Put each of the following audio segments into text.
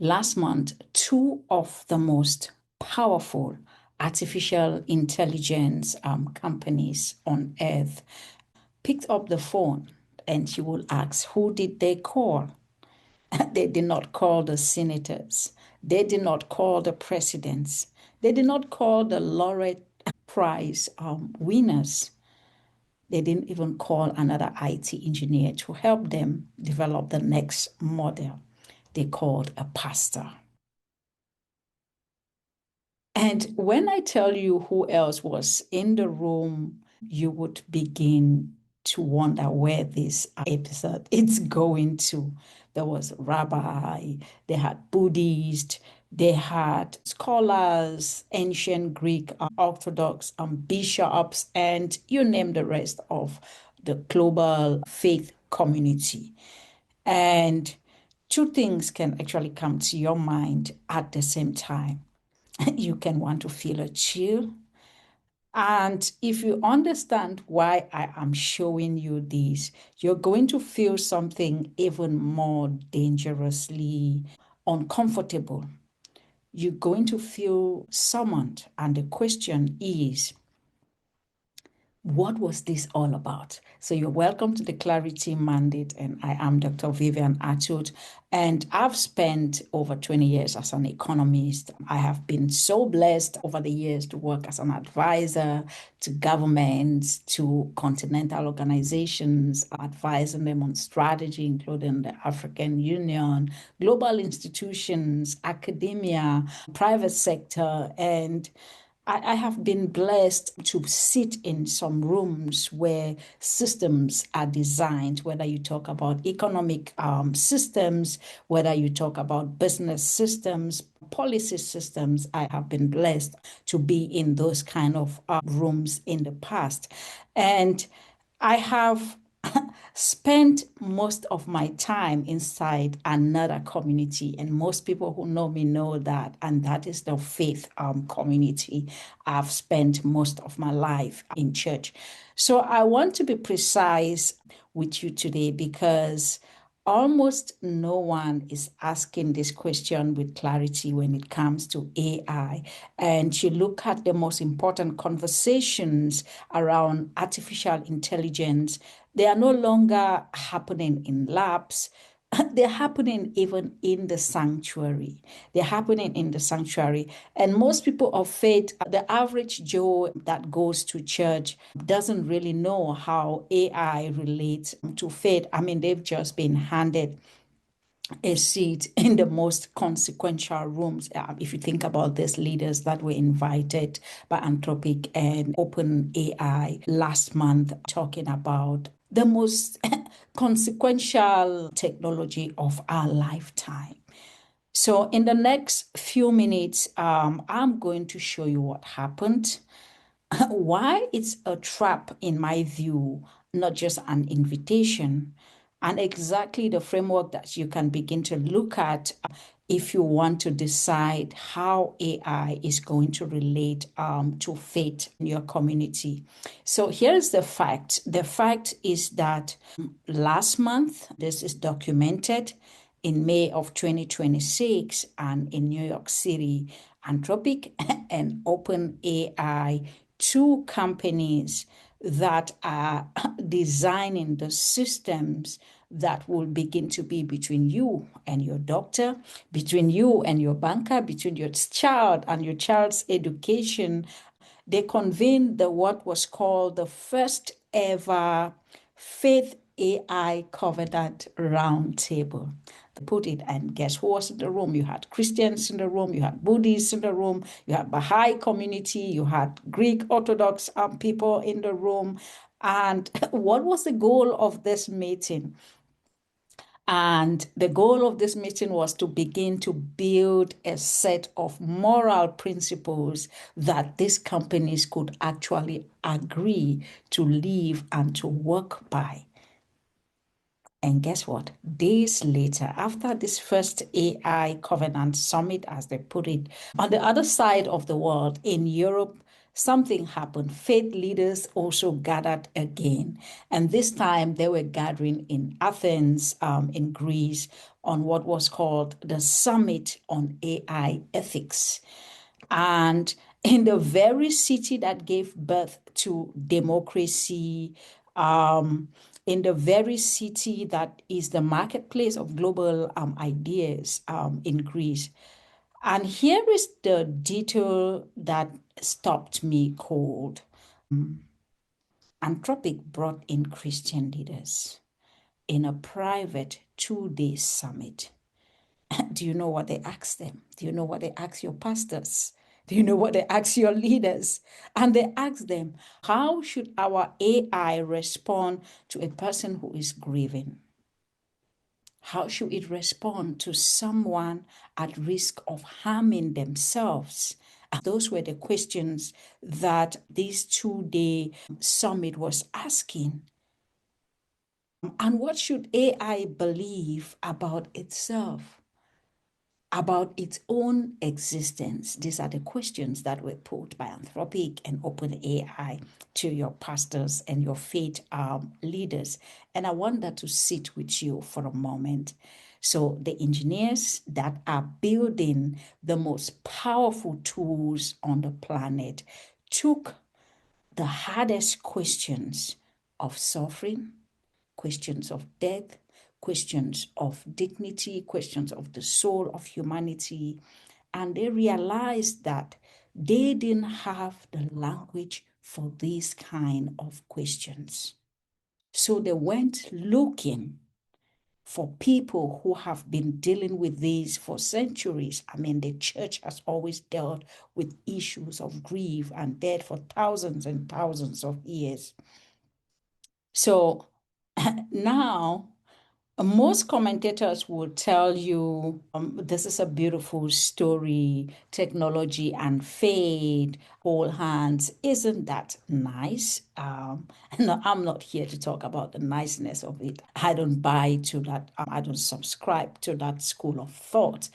Last month, two of the most powerful artificial intelligence companies on earth picked up the phone and you will ask, who did they call? They did not call the senators. They did not call the presidents. They did not call the laureate prize winners. They didn't even call another IT engineer to help them develop the next model. They called a pastor. And when I tell you who else was in the room, you would begin to wonder where this episode is going to. There was rabbi, they had Buddhist, they had scholars, ancient Greek, Orthodox, bishops, and you name the rest of the global faith community. And two things can actually come to your mind at the same time. You can want to feel a chill. And if you understand why I am showing you this, you're going to feel something even more dangerously uncomfortable. You're going to feel summoned. And the question is, what was this all about? So you're welcome to the Clarity Mandate, and I am Dr. Vivian Atud, and I've spent over 20 years as an economist. I have been so blessed over the years to work as an advisor to governments, to continental organizations, advising them on strategy, including the African Union, global institutions, academia, private sector, and I have been blessed to sit in some rooms where systems are designed, whether you talk about economic systems, whether you talk about business systems, policy systems. I have been blessed to be in those kind of rooms in the past. And I have spent most of my time inside another community, and most people who know me know that, and that is the faith community. I've spent most of my life in church. So I want to be precise with you today because almost no one is asking this question with clarity when it comes to AI. And you look at the most important conversations around artificial intelligence, they are no longer happening in labs. They're happening even in the sanctuary. They're happening in the sanctuary. And most people of faith, the average Joe that goes to church doesn't really know how AI relates to faith. I mean, they've just been handed a seat in the most consequential rooms. If you think about these leaders that were invited by Anthropic and OpenAI last month, talking about the most consequential technology of our lifetime. So, in the next few minutes, I'm going to show you what happened, why it's a trap, in my view, not just an invitation, and exactly the framework that you can begin to look at if you want to decide how AI is going to relate to faith in your community. So here's the fact. The fact is that last month, this is documented in May of 2026, and in New York City, Anthropic and OpenAI, two companies that are designing the systems that will begin to be between you and your doctor, between you and your banker, between your child and your child's education. They convened the what was called the first ever Faith AI Covenant Roundtable. They put it, and guess who was in the room? You had Christians in the room, you had Buddhists in the room, you had Baha'i community, you had Greek Orthodox people in the room. And what was the goal of this meeting? And the goal of this meeting was to begin to build a set of moral principles that these companies could actually agree to live and to work by. And guess what? Days later, after this first AI Covenant Summit, as they put it, on the other side of the world in Europe, something happened. Faith leaders also gathered again. And this time they were gathering in Athens, in Greece, on what was called the Summit on AI Ethics. And in the very city that gave birth to democracy, in the very city that is the marketplace of global ideas in Greece. And here is the detail that stopped me cold. Anthropic brought in Christian leaders in a private 2-day summit. Do you know what they asked them? Do you know what they asked your pastors? Do you know what they asked your leaders? And they asked them, how should our AI respond to a person who is grieving? How should it respond to someone at risk of harming themselves? Those were the questions that this 2-day summit was asking. And what should AI believe about itself, about its own existence? These are the questions that were put by Anthropic and OpenAI to your pastors and your faith leaders. And I want that to sit with you for a moment. So the engineers that are building the most powerful tools on the planet took the hardest questions of suffering, questions of death, questions of dignity, questions of the soul of humanity. And they realized that they didn't have the language for these kind of questions. So they went looking for people who have been dealing with these for centuries. I mean, the church has always dealt with issues of grief and death for thousands and thousands of years. So now, most commentators will tell you this is a beautiful story, technology and faith, all hands. Isn't that nice? No, I'm not here to talk about the niceness of it. I don't buy to that. I don't subscribe to that school of thought.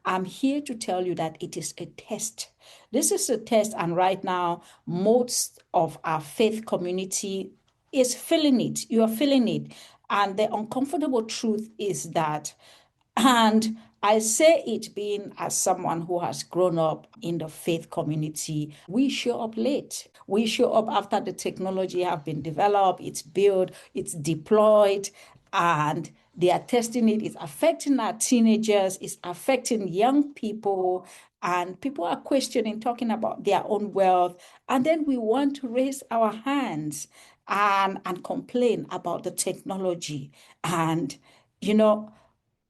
I'm here to tell you that it is a test. This is a test, and right now, most of our faith community is feeling it. You are feeling it. And the uncomfortable truth is that, and I say it being as someone who has grown up in the faith community, we show up late. We show up after the technology have been developed, it's built, it's deployed, and they are testing it. It's affecting our teenagers, it's affecting young people, and people are questioning, talking about their own wealth. And then we want to raise our hands and complain about the technology. And, you know,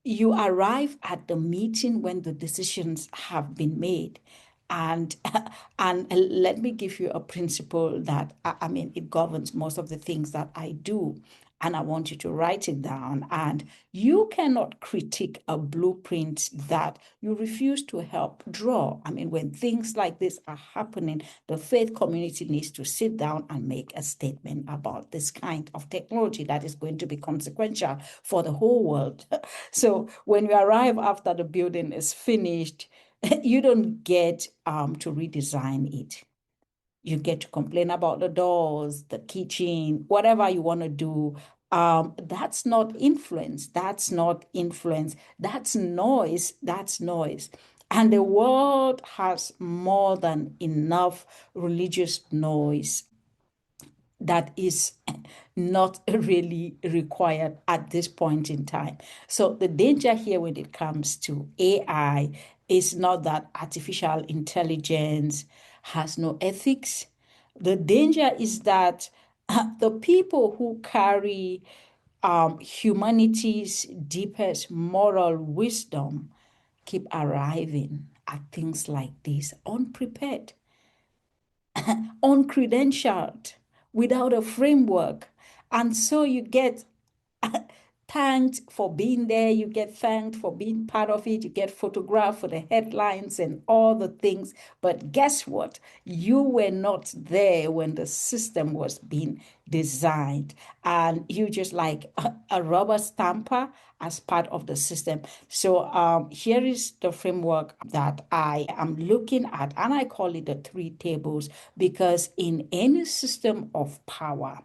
you arrive at the meeting when the decisions have been made. And and let me give you a principle that I mean it governs most of the things that I do. And I want you to write it down. And you cannot critique a blueprint that you refuse to help draw. I mean, when things like this are happening, the faith community needs to sit down and make a statement about this kind of technology that is going to be consequential for the whole world. So when you arrive after the building is finished, you don't get to redesign it. You get to complain about the doors, the kitchen, whatever you want to do. That's not influence. That's not influence. That's noise. That's noise. And the world has more than enough religious noise that is not really required at this point in time. So the danger here when it comes to AI is not that artificial intelligence has no ethics. The danger is that the people who carry humanity's deepest moral wisdom keep arriving at things like this unprepared, uncredentialed, without a framework. And so you get thanked for being there, you get thanked for being part of it, you get photographed for the headlines and all the things. But guess what? You were not there when the system was being designed. And you just like a rubber stamper as part of the system. So here is the framework that I am looking at, and I call it the three tables, because in any system of power,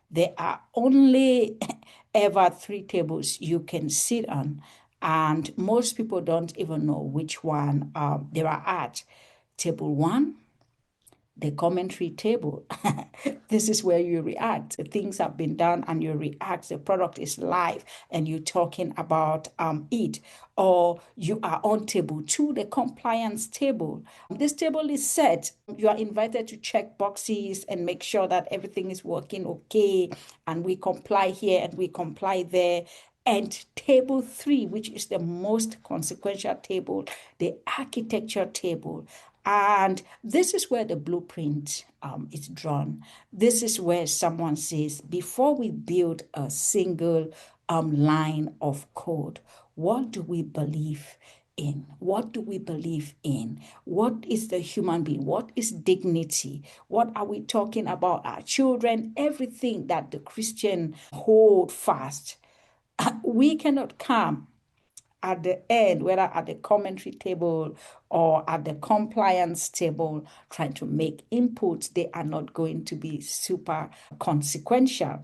there are only ever three tables you can sit on, and most people don't even know which one they are at. Table one, the commentary table. This is where you react. Things have been done and you react. The product is live and you're talking about it. Or you are on table two, the compliance table. This table is set. You are invited to check boxes and make sure that everything is working okay. And we comply here and we comply there. And table three, which is the most consequential table, the architecture table. And this is where the blueprint is drawn. This is where someone says, before we build a single line of code, what do we believe in? What do we believe in? What is the human being? What is dignity? What are we talking about? Our children, everything that the Christian hold fast. We cannot come at the end, whether at the commentary table or at the compliance table, trying to make inputs, they are not going to be super consequential.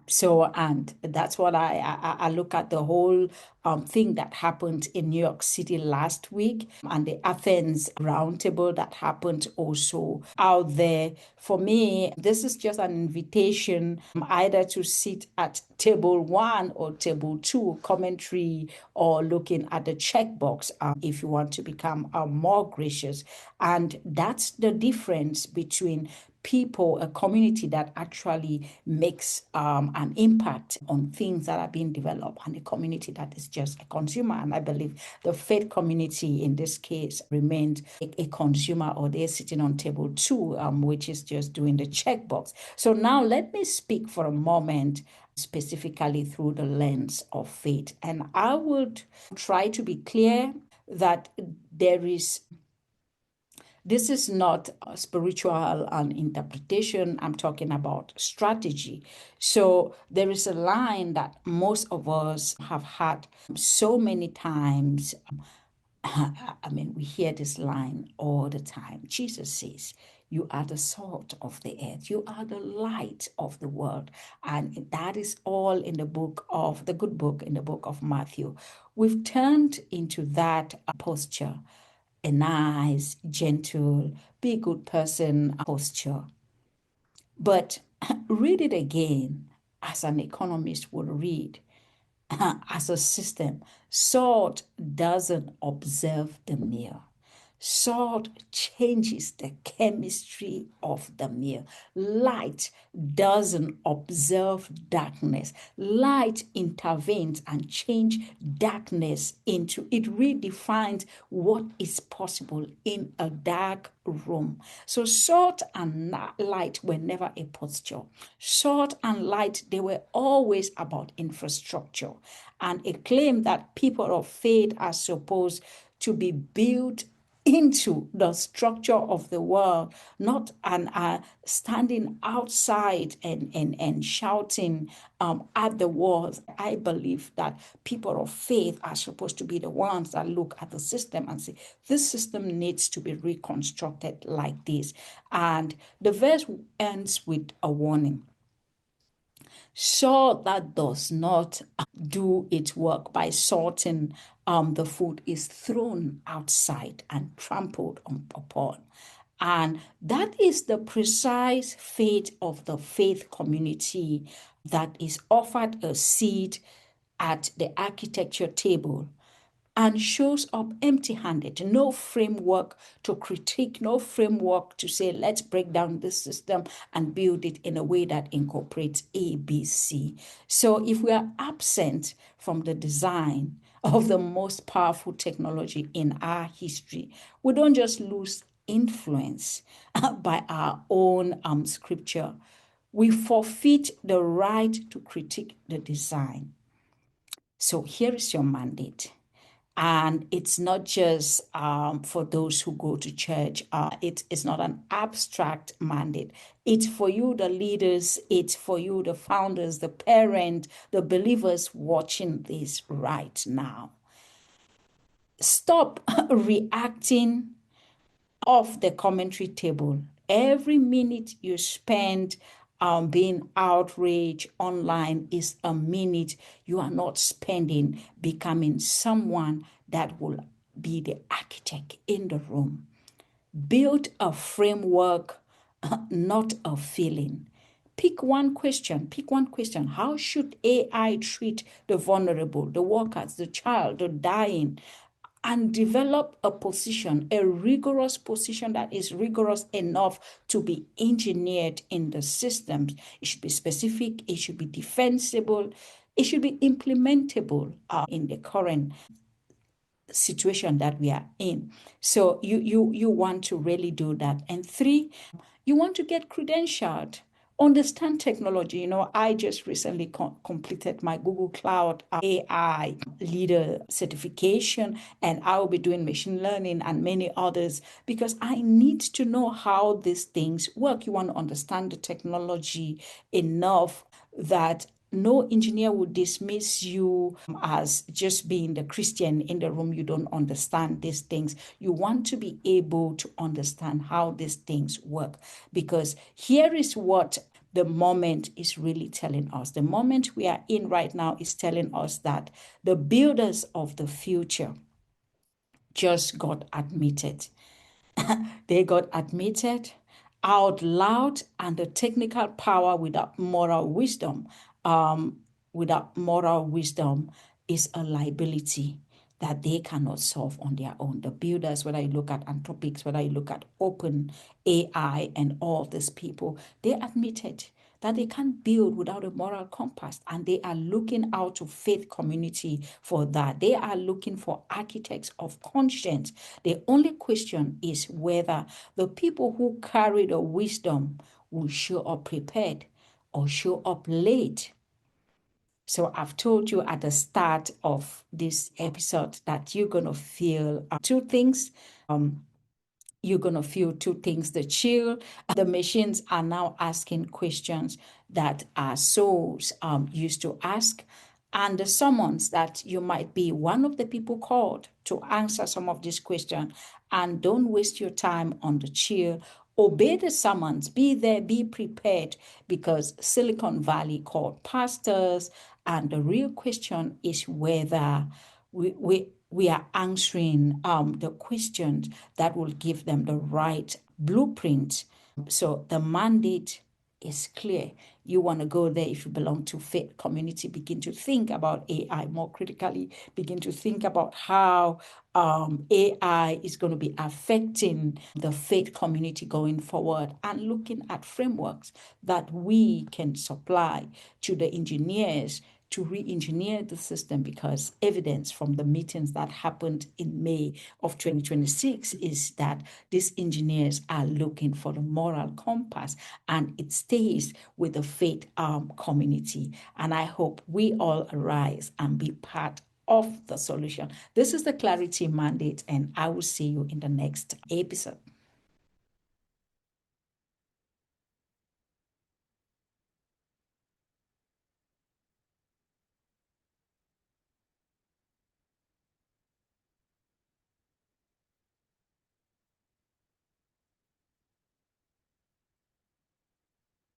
So, and that's what I look at the whole thing that happened in New York City last week, and the Athens roundtable that happened also out there. For me, this is just an invitation either to sit at table one or table two, commentary, or looking at the checkbox if you want to become more gracious. And that's the difference between people, a community that actually makes an impact on things that are being developed, and a community that is just a consumer. And I believe the faith community in this case remains a consumer, or they're sitting on table two, which is just doing the checkbox. So now let me speak for a moment specifically through the lens of faith. And I would try to be clear that this is not spiritual interpretation. I'm talking about strategy. So there is a line that most of us have had so many times. I mean, we hear this line all the time. Jesus says, you are the salt of the earth. You are the light of the world. And that is all in the book of the good book, in the book of Matthew. We've turned into that posture, a nice, gentle, be a good person posture. But read it again as an economist would read, as a system. Salt doesn't observe the meal. Salt changes the chemistry of the meal. Light doesn't observe darkness. Light intervenes and changes darkness into, it redefines what is possible in a dark room. So salt and light were never a posture. Salt and light, they were always about infrastructure, and a claim that people of faith are supposed to be built into the structure of the world, not standing outside and shouting at the walls. I believe that people of faith are supposed to be the ones that look at the system and say, this system needs to be reconstructed like this. And the verse ends with a warning. Salt that does not do its work by salting the food is thrown outside and trampled upon. And that is the precise fate of the faith community that is offered a seat at the architecture table and shows up empty-handed. No framework to critique, no framework to say, let's break down this system and build it in a way that incorporates A, B, C. So if we are absent from the design of the most powerful technology in our history, we don't just lose influence by our own scripture. We forfeit the right to critique the design. So here is your mandate. And it's not just for those who go to church. It's not an abstract mandate. It's for you, the leaders. It's for you, the founders, the parents, the believers watching this right now. Stop reacting off the commentary table. Every minute you spend being outraged online is a minute you are not spending becoming someone that will be the architect in the room. Build a framework, not a feeling. Pick one question. Pick one question. How should AI treat the vulnerable, the workers, the child, the dying? And develop a position, a rigorous position that is rigorous enough to be engineered in the systems. It should be specific, it should be defensible, it should be implementable in the current situation that we are in. So you want to really do that. And three, you want to get credentialed, understand technology. I just recently completed my Google Cloud AI leader certification, and I will be doing machine learning and many others because I need to know how these things work. You want to understand the technology enough that no engineer would dismiss you as just being the Christian in the room. You don't understand these things. You want to be able to understand how these things work, because here is what the moment is really telling us. The moment we are in right now is telling us that the builders of the future just got admitted. They got admitted out loud, and the technical power without moral wisdom, without moral wisdom is a liability that they cannot solve on their own. The builders, whether you look at Anthropic, whether you look at OpenAI and all these people, they admitted that they can't build without a moral compass, and they are looking out to faith community for that. They are looking for architects of conscience. The only question is whether the people who carry the wisdom will show up prepared or show up late. So I've told you at the start of this episode that you're going to feel two things. You're going to feel two things: the chill. The machines are now asking questions that our souls used to ask, and the summons that you might be one of the people called to answer some of these questions. And don't waste your time on the chill. Obey the summons, be there, be prepared, because Silicon Valley called pastors, and the real question is whether we are answering the questions that will give them the right blueprint. So the mandate is clear. You want to go there if you belong to faith community. Begin to think about AI more critically. Begin to think about how AI is going to be affecting the faith community going forward, and looking at frameworks that we can supply to the engineers to re-engineer the system, because evidence from the meetings that happened in May of 2026 is that these engineers are looking for the moral compass, and it stays with the faith community. And I hope we all arise and be part of the solution. This is the Clarity Mandate, and I will see you in the next episode.